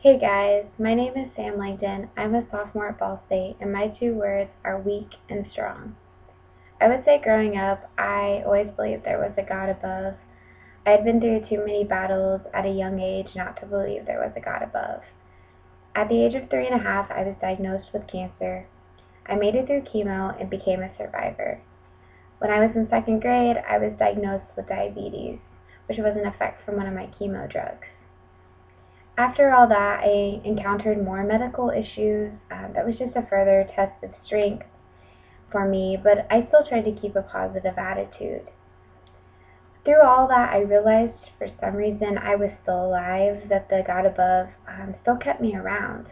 Hey guys, my name is Sam Langdon. I'm a sophomore at Ball State, and my two words are weak and strong. I would say growing up, I always believed there was a God above. I had been through too many battles at a young age not to believe there was a God above. At the age of 3.5, I was diagnosed with cancer. I made it through chemo and became a survivor. When I was in second grade, I was diagnosed with diabetes, which was an effect from one of my chemo drugs. After all that, I encountered more medical issues. That was just a further test of strength for me, but I still tried to keep a positive attitude. Through all that, I realized for some reason I was still alive, that the God above still kept me around.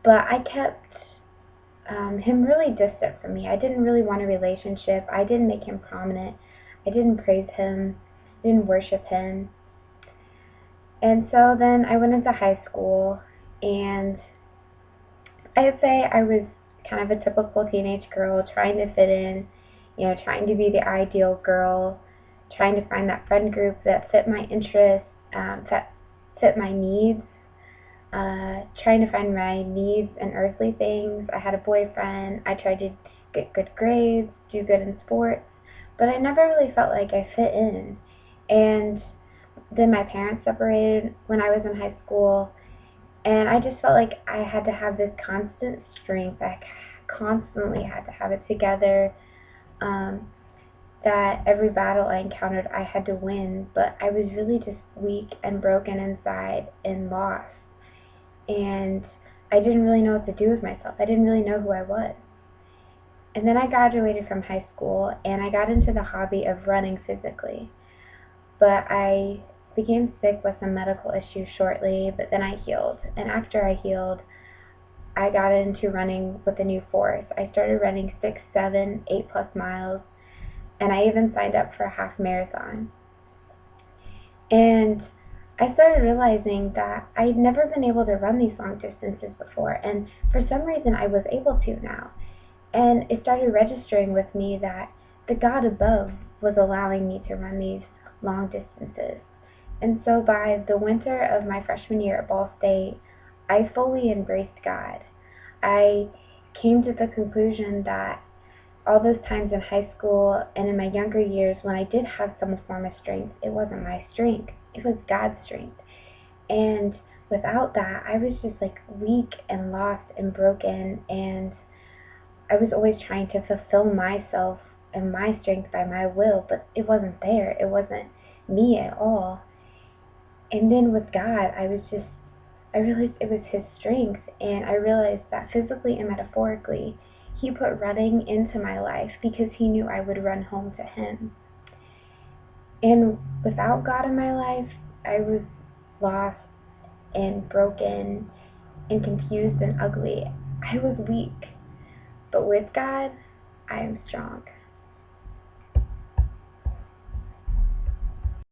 But I kept him really distant from me. I didn't really want a relationship. I didn't make him prominent. I didn't praise him. I didn't worship him. And so then I went into high school, and I'd say I was kind of a typical teenage girl trying to fit in, trying to be the ideal girl, trying to find that friend group that fit my interests, that fit my needs, trying to find my needs in earthly things. I had a boyfriend. I tried to get good grades, do good in sports, but I never really felt like I fit in. And then my parents separated when I was in high school, and I just felt like I had to have this constant strength. I constantly had to have it together, that every battle I encountered I had to win, but I was really just weak and broken inside and lost. And I didn't really know what to do with myself. I didn't really know who I was. And then I graduated from high school, and I got into the hobby of running physically. But I became sick with some medical issues shortly, but then I healed. And after I healed, I got into running with a new force. I started running 6, 7, 8+ miles, and I even signed up for a half marathon. And I started realizing that I'd never been able to run these long distances before, and for some reason I was able to now. And it started registering with me that the God above was allowing me to run these long distances. And so by the winter of my freshman year at Ball State, I fully embraced God. I came to the conclusion that all those times in high school and in my younger years when I did have some form of strength, it wasn't my strength. It was God's strength. And without that, I was just like weak and lost and broken, and I was always trying to fulfill myself and my strength by my will, but it wasn't there. It wasn't me at all. And then with God, I realized it was His strength, and I realized that physically and metaphorically, He put running into my life because He knew I would run home to Him. And without God in my life, I was lost and broken and confused and ugly. I was weak. But with God, I am strong.